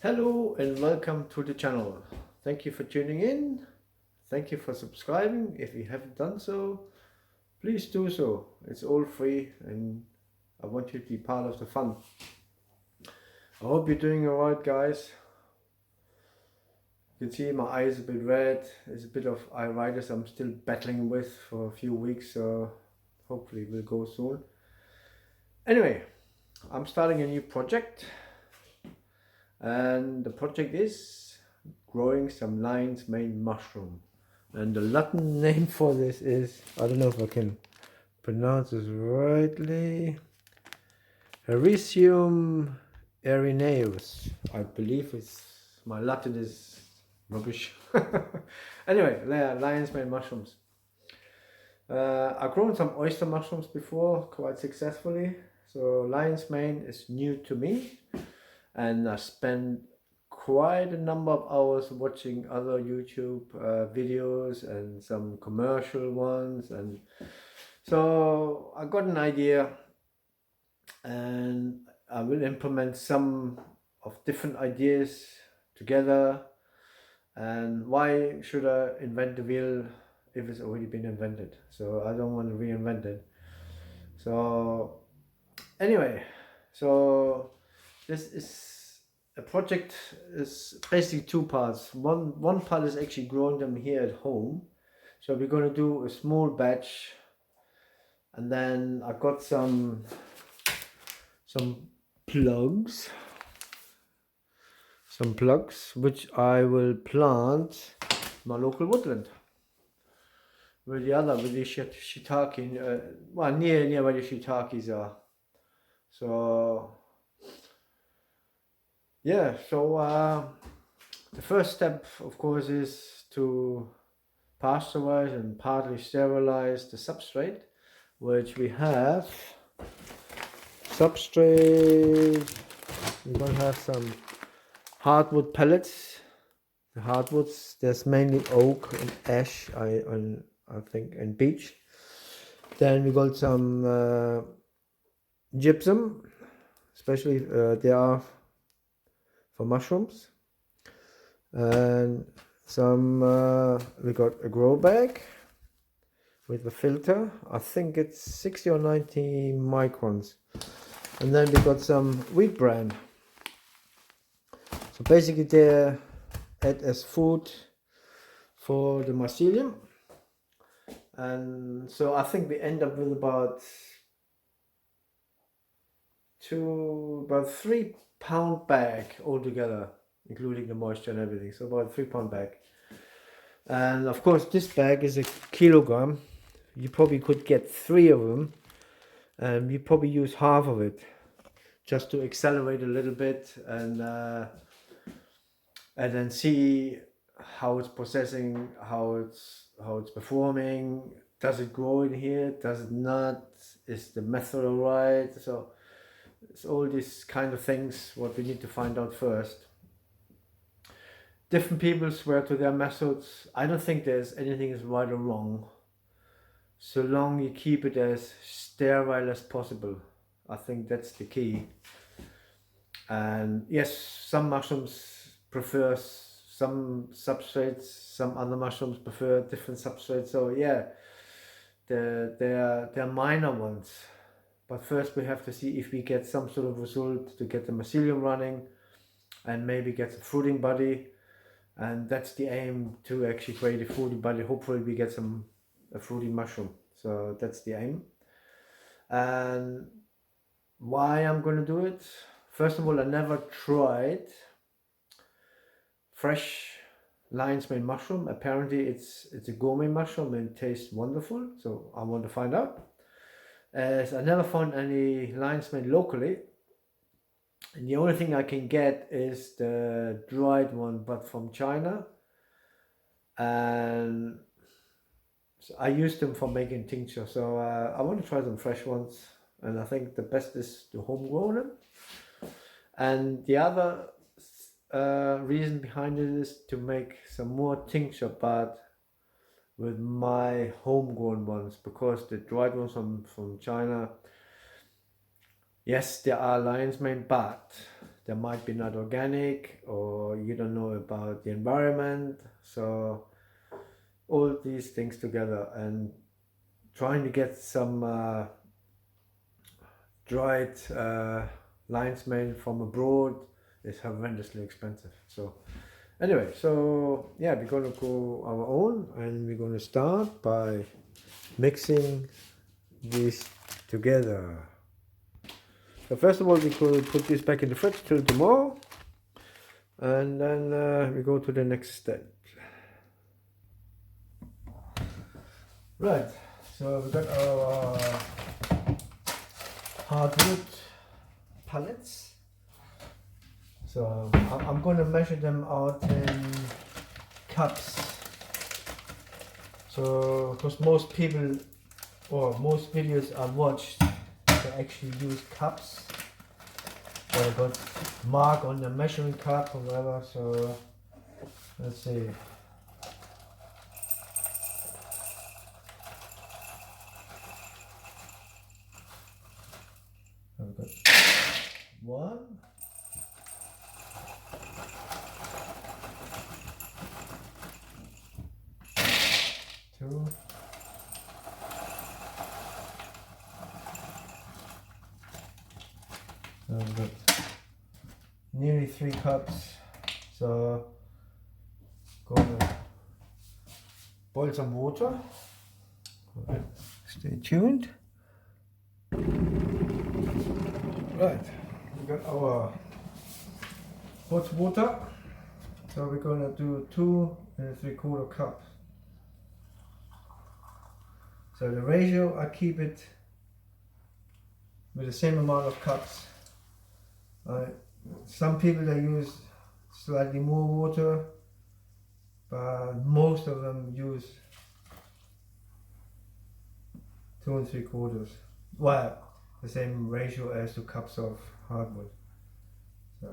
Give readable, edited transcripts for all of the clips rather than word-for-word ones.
Hello and welcome to the channel. Thank you for tuning in. Thank you for subscribing. If you haven't done so, please do so. It's all free and I want you to be part of the fun. I hope you're doing alright, guys. You can see my eyes a bit red. It's a bit of iritis I'm still battling with for a few weeks, so hopefully it will go soon. Anyway, I'm starting a new project. And the project is growing some lion's mane mushroom, and the Latin name for this is, I don't know if I can pronounce this rightly, Hericium erinaeus. I believe my Latin is rubbish. Anyway, lion's mane mushrooms. I've grown some oyster mushrooms before quite successfully, so lion's mane is new to me. And I spent quite a number of hours watching other YouTube videos and some commercial ones, and so I got an idea and I will implement some of different ideas together. And why should I invent the wheel if it's already been invented? So I don't want to reinvent it. So anyway, so this is a project is basically two parts. One part is actually growing them here at home. So we're going to do a small batch, and then I got some plugs, which I will plant in my local woodland with the shiitake, well, near where the shiitakes are. So yeah, so the first step, of course, is to pasteurize and partly sterilize the substrate, which we have. Substrate, we're going to have some hardwood pellets. The hardwoods, there's mainly oak and ash, I think, and beech. Then we got some gypsum, especially they are for mushrooms, and some we got a grow bag with a filter. I think it's 60 or 90 microns, and then we got some wheat bran. So basically they're add as food for the mycelium, and so I think we end up with about 3-pound bag altogether, including the moisture and everything. So about 3-pound bag. And of course this bag is a kilogram. You probably could get 3 of them, and you probably use half of it just to accelerate a little bit, and then see how it's processing, how it's performing. Does it grow in here? Does it not? Is the method right? So it's all these kind of things what we need to find out first. Different people swear to their methods. I don't think there's anything is right or wrong, so long you keep it as sterile as possible. I think that's the key. And yes, some mushrooms prefer some substrates, some other mushrooms prefer different substrates. So yeah, they're minor ones. But first we have to see if we get some sort of result to get the mycelium running and maybe get a fruiting body. And that's the aim, to actually create a fruiting body. Hopefully we get a fruiting mushroom. So that's the aim. And why I'm going to do it? First of all, I never tried fresh lion's mane mushroom. Apparently it's a gourmet mushroom and it tastes wonderful. So I want to find out. As I never found any lion's mane locally, and the only thing I can get is the dried one, but from China. And so I use them for making tincture. So I want to try some fresh ones, and I think the best is to homegrow them. And the other reason behind it is to make some more tincture, but with my homegrown ones, because the dried ones from China, yes, there are lion's mane, but they might be not organic, or you don't know about the environment. So all these things together, and trying to get some dried lion's mane from abroad is horrendously expensive. So anyway, so yeah, we're going to go our own, and we're going to start by mixing these together. So first of all, we could put this back in the fridge till tomorrow, and then we go to the next step. Right, so we got our hardwood pellets. So I'm going to measure them out in cups. So because most people, or most videos I watched, they actually use cups. So I got mark on the measuring cup or whatever. So let's see. I've got 1, 2, 3. I've got nearly 3 cups. So gonna boil some water. Stay tuned. Right, we got our hot water. So we're gonna do 2 3/4 cups. So the ratio, I keep it with the same amount of cups. Some people they use slightly more water, but most of them use 2 3/4. Well, the same ratio as 2 cups of hardwood. So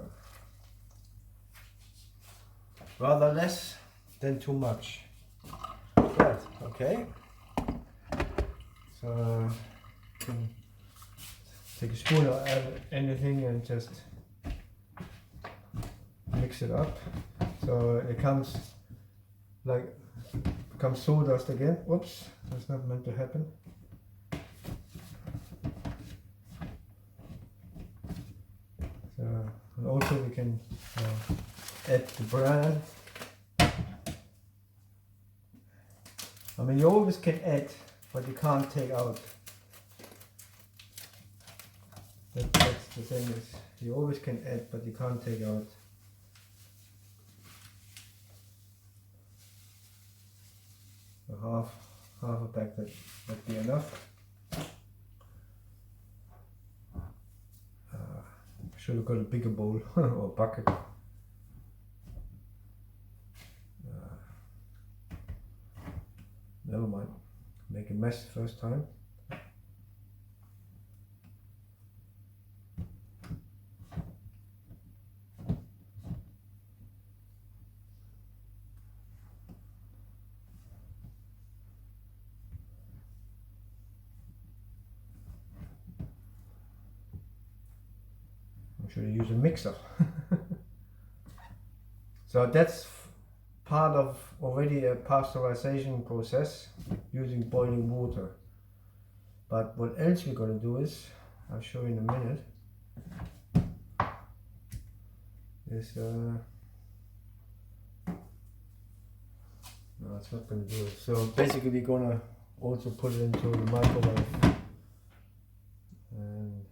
rather less than too much. Right, okay. So you can take a spoon or anything and just mix it up. So it becomes sawdust again. Whoops, that's not meant to happen. So, and also we can add the bran. I mean, you always can add, but you can't take out. That's the same as you always can add, but you can't take out. So half a bag, that would be enough. Should have got a bigger bowl or bucket. Never mind, make a mess first time. I should have used a mixer. So that's part of already a pasteurization process using boiling water. But what else we're going to do is, I'll show you in a minute, is no, it's not going to do it. So basically we're going to also put it into the microwave. And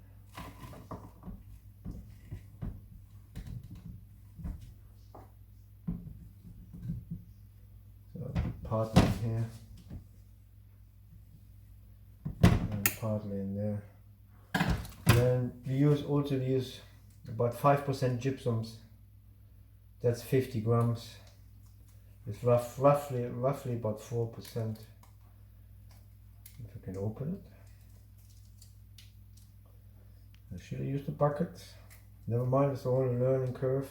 so partly in here and partly in there. Then we also use about 5% gypsums. That's 50 grams. It's roughly about 4%. If I can open it. I should have used the bucket. Never mind, it's all a learning curve.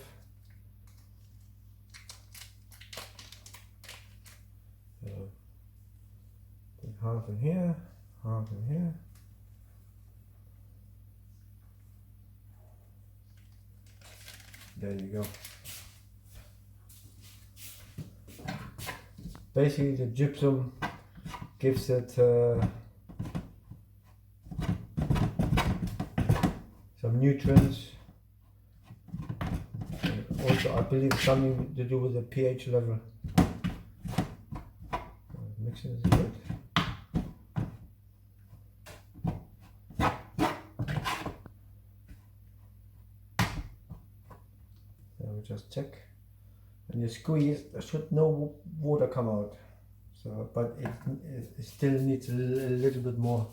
So, put half in here, half in here. There you go. Basically the gypsum gives it some nutrients. Also I believe something to do with the pH level. Mixing is good. Just check, and you squeeze. There should no water come out. So, but it still needs a little bit more.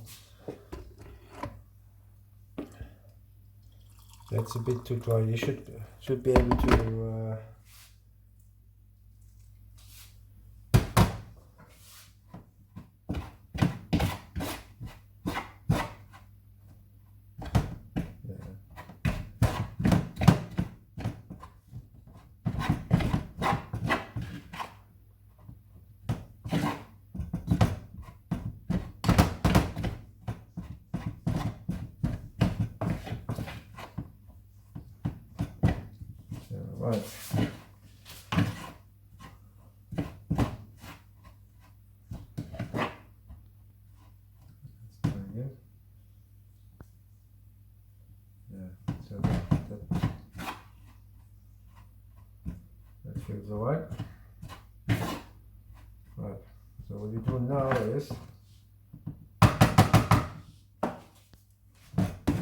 That's a bit too dry. You should be able to. Right. Let's try again. Yeah, so that feels alright. Right. So what you do now is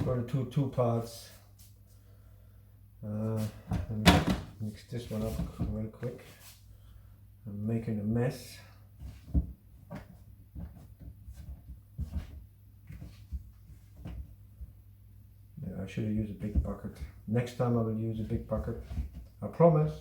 going to two parts. Let me mix this one up real quick. I'm making a mess. Yeah, I should have used a big bucket. Next time I will use a big bucket. I promise.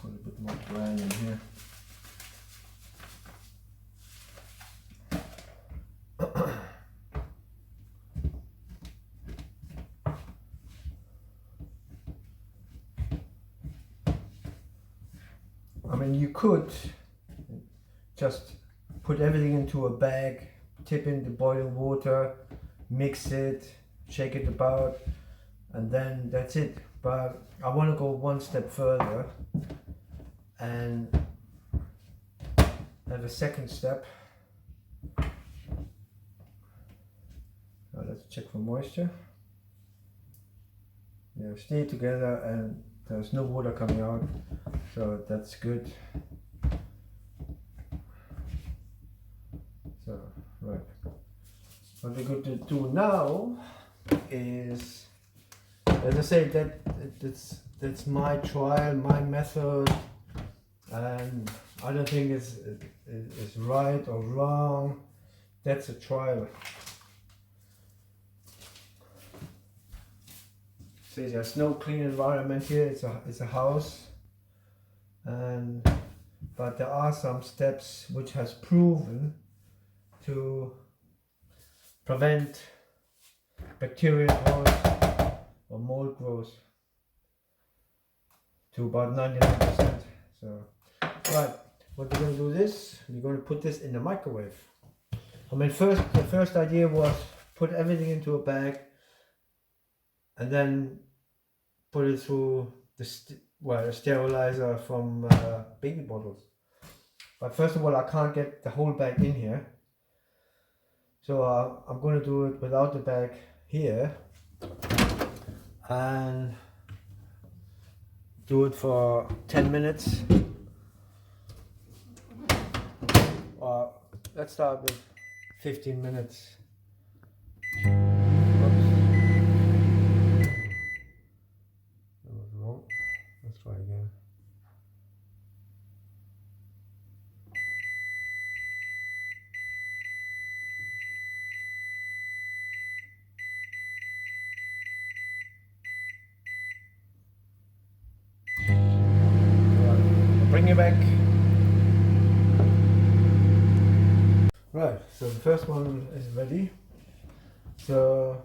Put a bit more bran in here. I mean, you could just put everything into a bag, tip in the boiling water, mix it, shake it about, and then that's it. But I want to go one step further and have a second step. Now let's check for moisture. Yeah, stay together and there's no water coming out, so that's good. So, right. What we're going to do now is, as I say, that's my trial, my method, and I don't think it's right or wrong. That's a trial. See, there's no clean environment here. It's a house, but there are some steps which has proven to prevent bacterial growth or mold growth to about 99%. So, right, what we're going to do is we're going to put this in the microwave. I mean, the first idea was put everything into a bag and then put it through the sterilizer from baby bottles. But first of all, I can't get the whole bag in here, so I'm going to do it without the bag here and do it for 10 minutes. Let's start with 15 minutes. Let's try again. back. Right, so the first one is ready. So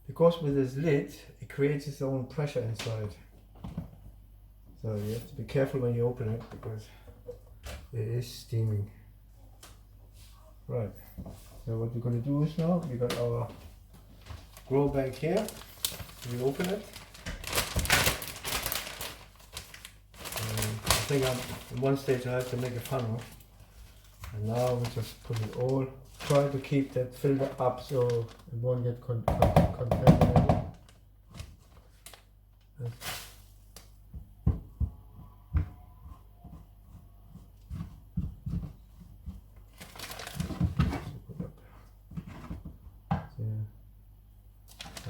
because with this lid it creates its own pressure inside. So you have to be careful when you open it because it is steaming. Right, so what we're going to do is now we got our grow bag here. We open it. I think in one stage I have to make a funnel, and now we just put it all. Try to keep that filter up so it won't get contaminated.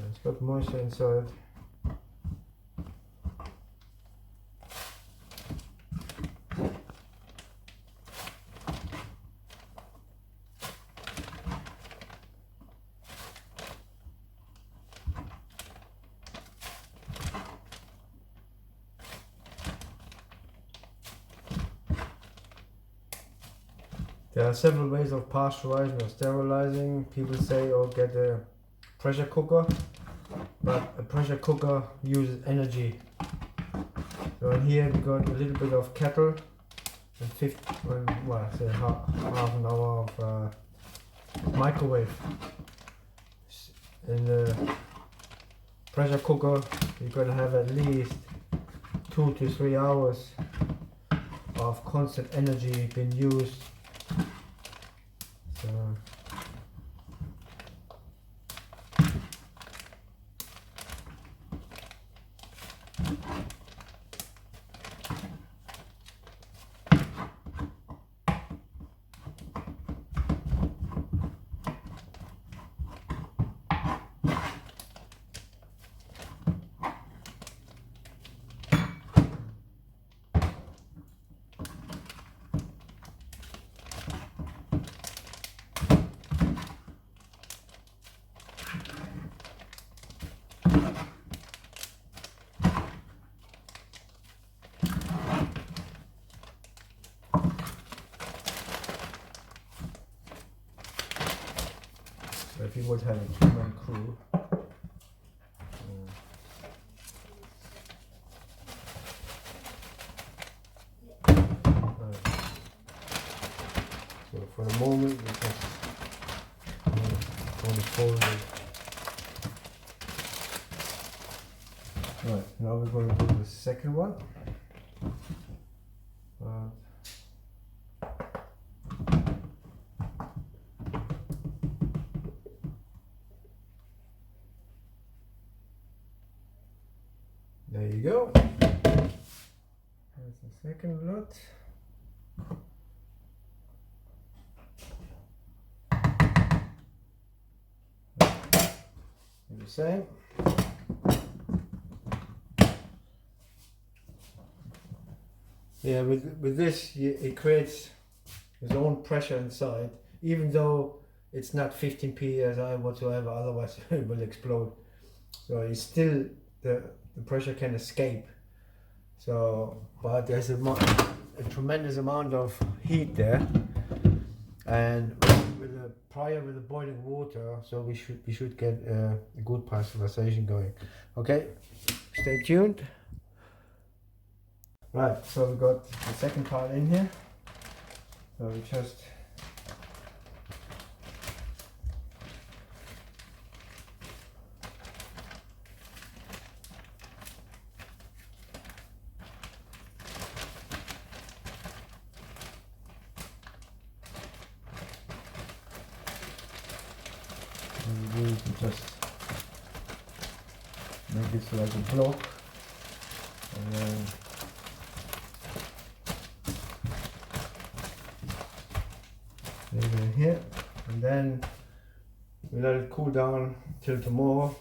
It's got moisture inside. There are several ways of pasteurizing or sterilizing. People say, oh, get a pressure cooker, but a pressure cooker uses energy. So in here we got a little bit of kettle and say half an hour of microwave. In the pressure cooker you're going to have at least 2 to 3 hours of constant energy being used. So if you would have a 2-man crew, so for the moment we just want to fold it. Right, now we're going to do the second one. There you go. There's the second lot. The same. Yeah, with this it creates its own pressure inside, even though it's not 15 psi whatsoever, otherwise it will explode. So it's still the pressure can escape. So, but there's a tremendous amount of heat there, and with the boiling water, so we should get a good pasteurization going. Okay, stay tuned. Right, so we got the second part in here. So we just make this like a block, and then leave it in here, and then we let it cool down till tomorrow,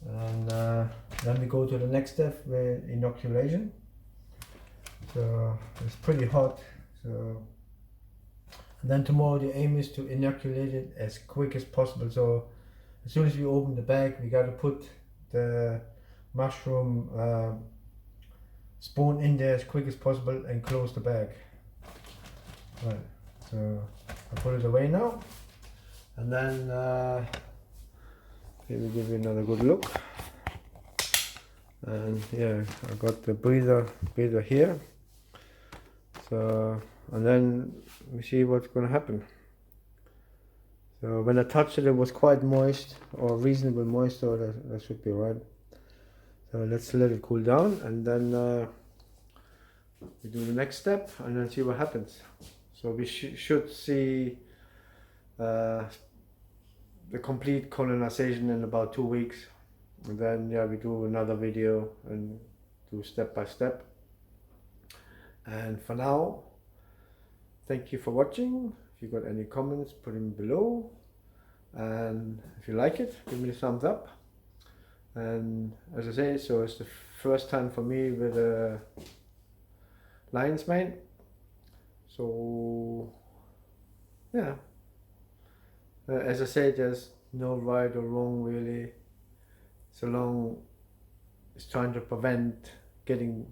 and then we go to the next step with inoculation. So it's pretty hot, so and then tomorrow the aim is to inoculate it as quick as possible. So as soon as we open the bag, we got to put the mushroom spoon in there as quick as possible and close the bag. Right, so I put it away now, and then here we give you another good look. And yeah, I got the breather here. So, and then we see what's going to happen. So when I touched it, it was quite moist, or reasonably moist, so that should be right. So let's let it cool down, and then we do the next step, and then see what happens. So we should see the complete colonization in about 2 weeks, and then yeah, we do another video and do step by step. And for now, thank you for watching. If you got any comments, put them below, and if you like it, give me a thumbs up. And as I say, so it's the first time for me with a lion's mane, so yeah, as I say, there's no right or wrong really, so long as trying to prevent getting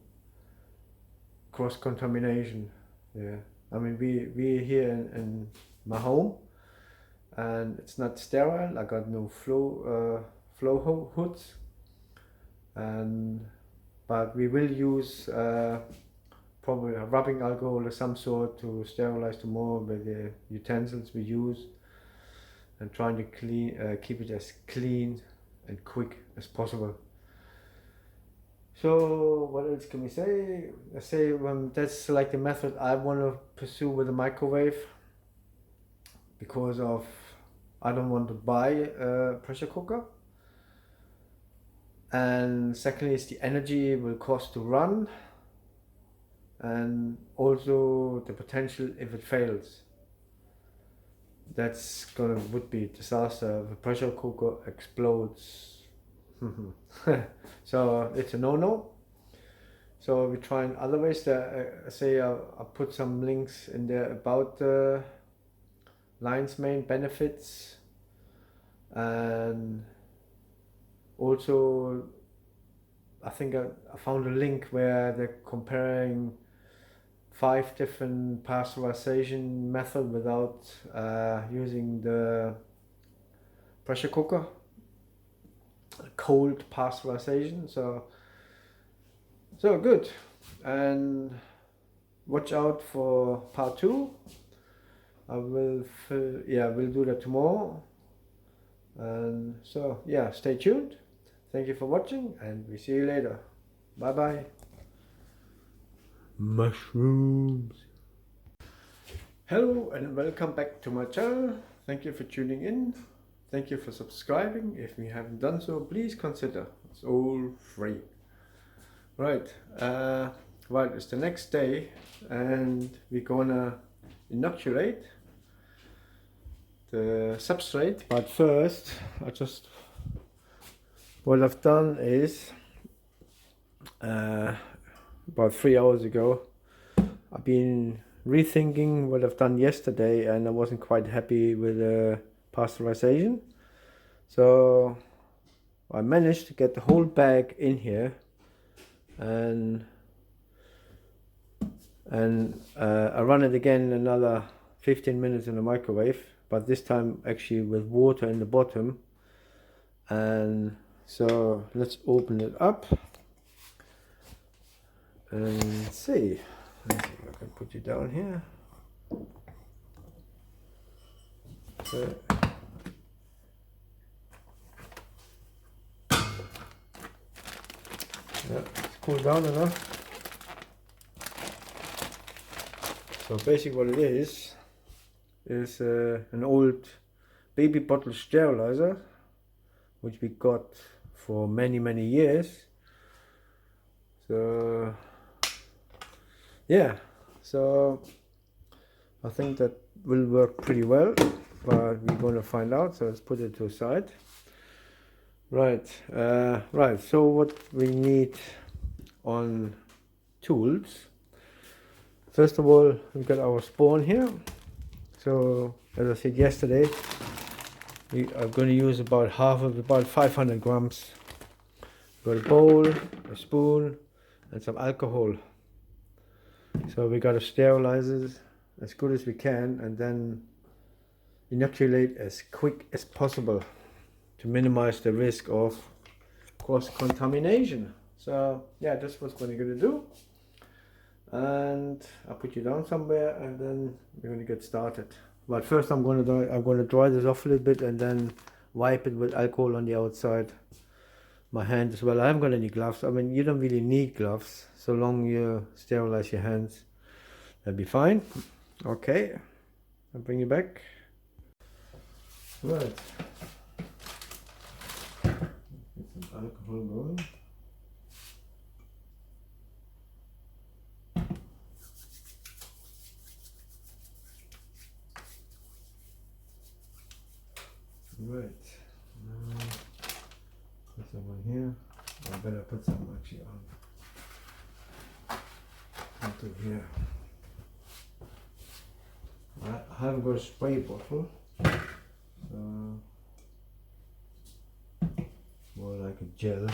cross-contamination. Yeah, I mean, we here in my home, and it's not sterile. I got no flow hoods, but we will use probably a rubbing alcohol of some sort to sterilize the more with the utensils we use, and trying to keep it as clean and quick as possible. So what else can we say? I say that's like the method I want to pursue with the microwave, because of I don't want to buy a pressure cooker, and secondly, it's the energy it will cost to run, and also the potential if it fails. That's would be a disaster if a pressure cooker explodes. So it's a no-no. So we're trying other ways. Say I put some links in there about the lion's mane benefits, and also I think I found a link where they're comparing 5 different pasteurization methods without using the pressure cooker, cold pasteurization. So good, and watch out for part 2. I will we'll do that tomorrow, and so yeah, stay tuned. Thank you for watching, and we see you later. Bye bye. Mushrooms. Hello and welcome back to my channel. Thank you for tuning in. Thank you for subscribing. If you haven't done so, please consider. It's all free. Right, it's the next day, and we're gonna inoculate the substrate. But first, what I've done is about 3 hours ago, I've been rethinking what I've done yesterday, and I wasn't quite happy with the pasteurization. So I managed to get the whole bag in here, and I run it again another 15 minutes in the microwave, but this time actually with water in the bottom. And so let's open it up and see. Let's see if I can put you down here. So, yeah, it's cooled down enough. So basically what it is an old baby bottle sterilizer, which we got for many years. So yeah, so I think that will work pretty well, but we're going to find out. So let's put it to the side. Right, so what we need on tools. First of all, we've got our spawn here. So as I said yesterday, we are going to use about half of about 500 grams. We've got a bowl, a spoon, and some alcohol. So we got to sterilize it as good as we can and then inoculate as quick as possible to minimize the risk of cross-contamination. So yeah, that's what we're going to do. And I'll put you down somewhere and then we're going to get started. But first I'm going to dry this off a little bit and then wipe it with alcohol on the outside. My hand as well. I haven't got any gloves. I mean, you don't really need gloves so long you sterilize your hands. That'll be fine. Okay, I'll bring you back. Right. Get some alcohol going. Right. Put some on here. I better put some actually on onto here. I haven't got a spray bottle, so more like a gel.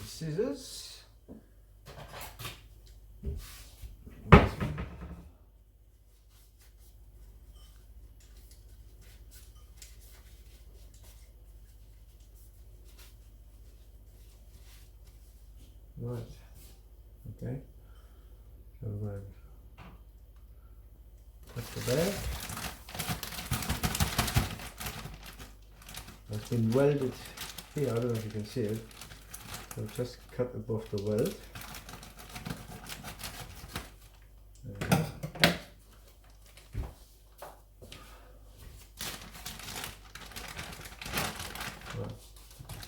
Scissors. Right. Okay. So we're going to put the bag. It's been welded here. I don't know if you can see it. So just cut above the weld. There we go. Right.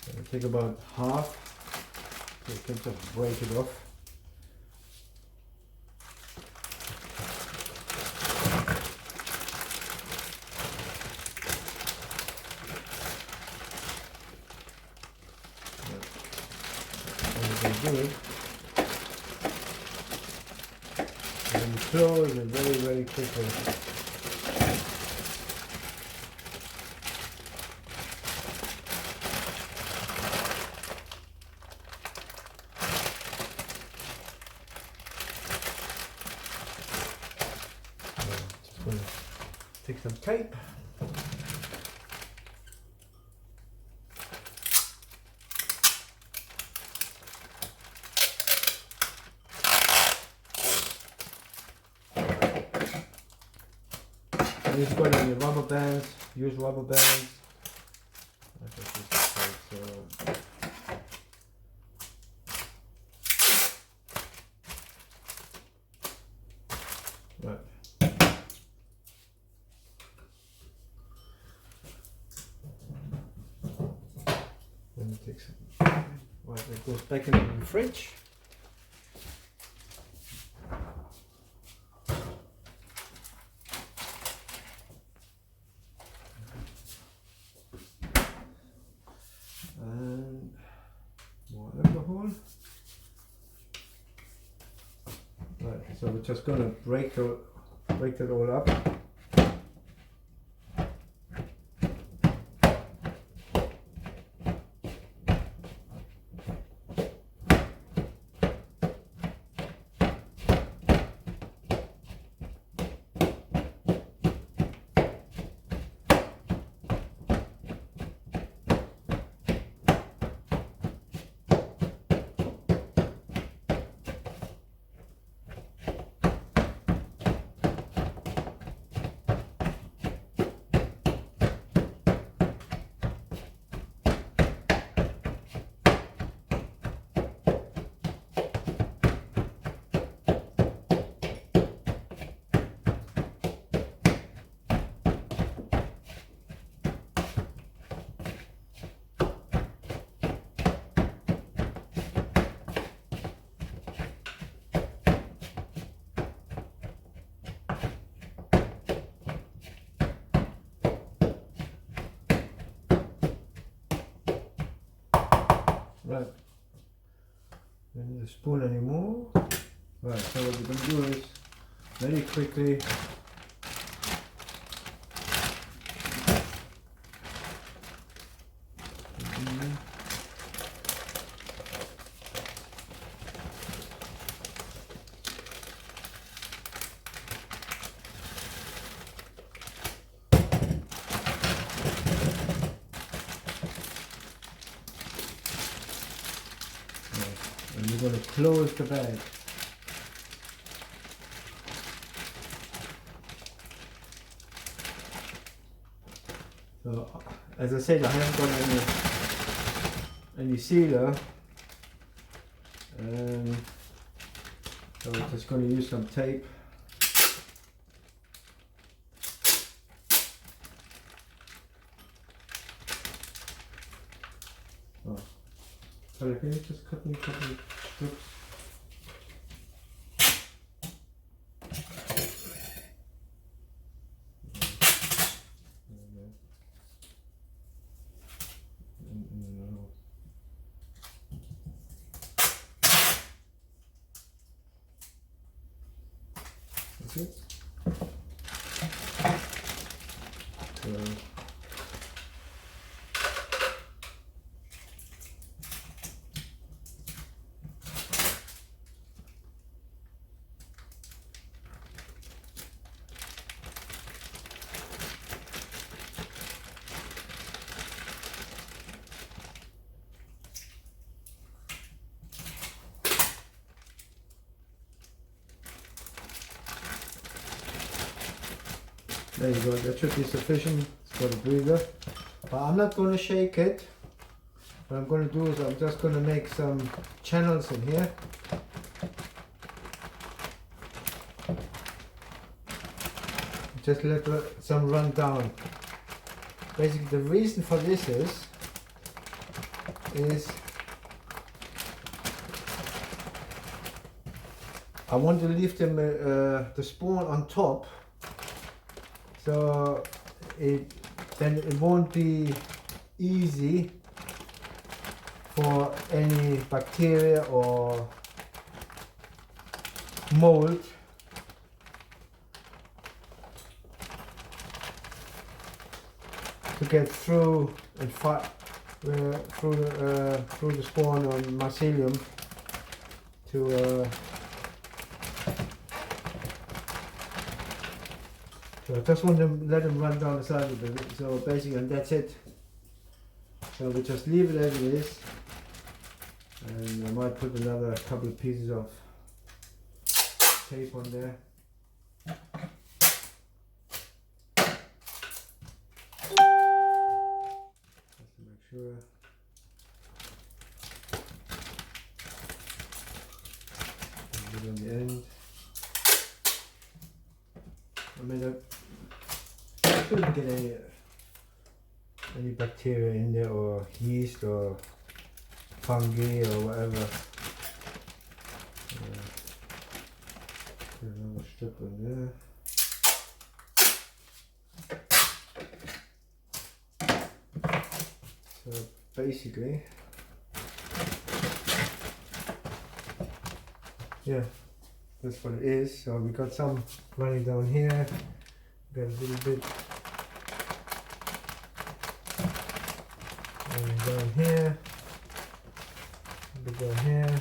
So we take about half, so you can just break it off. Do it. And close it very quickly. Just going to take some tape. You've got any rubber bands, use rubber bands. Right. Let me take some. Right, it goes back into the fridge. And more alcohol. Right, so we're just gonna break it all up. Right. Don't need a spoon anymore. Right, so what we're going to do is very quickly and we're going to close the bag. So, as I said, I haven't got any sealer, and so I'm just going to use some tape. Oh, sorry, can you just cut me a couple of strips? Okay. So, there you go, that should be sufficient for the breather. But I'm not going to shake it. What I'm going to do is I'm just going to make some channels in here. Just let some run down. Basically the reason for this is I want to leave them the spoon on top, so then it won't be easy for any bacteria or mold to get through and through the spawn on mycelium to so I just want to let them run down the side of it. So basically, and that's it. So we just leave it as it is, and I might put another couple of pieces of tape on there. Just to make sure. And on the end. I mean, I shouldn't get any bacteria in there, or yeast, or fungi, or whatever. Put another strip in there. So basically, yeah, that's what it is. So we got some running down here, got a little bit running down here, a bit down here,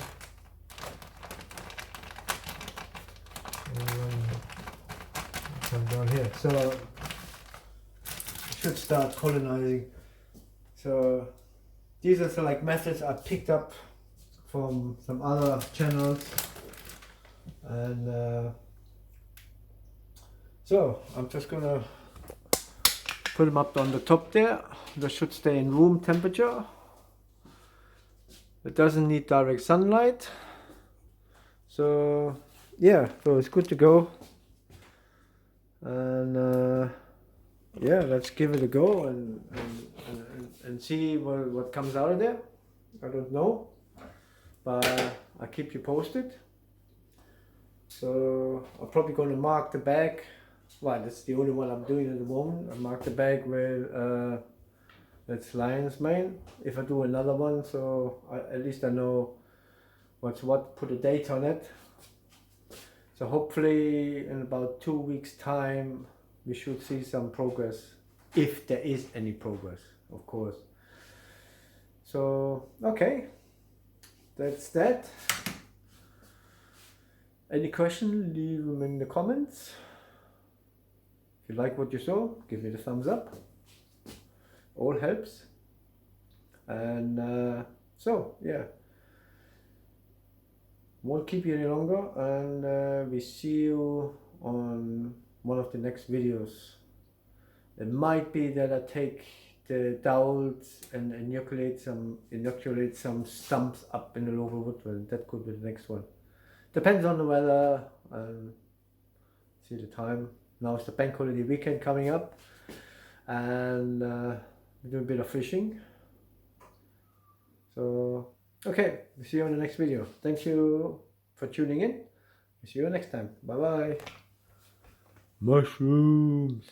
and some down here. So I should start colonizing. So these are like methods I picked up from some other channels, and so I'm just gonna put them up on the top there. They should stay in room temperature. It doesn't need direct sunlight, so yeah, so it's good to go. And yeah, let's give it a go and see what comes out of there. I don't know, but I'll keep you posted. So I'm probably going to mark the bag. Well, that's the only one I'm doing at the moment. I mark the bag with That's lion's mane. If I do another one, so at least I know what's what, put a date on it. So hopefully in about 2 weeks time we should see some progress, if there is any progress, of course. So okay, that's that. Any question, leave them in the comments. If you like what you saw, give me the thumbs up. All helps. And so yeah, won't keep you any longer, and we see you on one of the next videos. It might be that I take the dowels and inoculate some stumps up in the local woodland. That could be the next one. Depends on the weather and see the time. Now it's the bank holiday weekend coming up, and we do a bit of fishing. So okay, see you on the next video. Thank you for tuning in. See you next time. Bye bye. Mushrooms.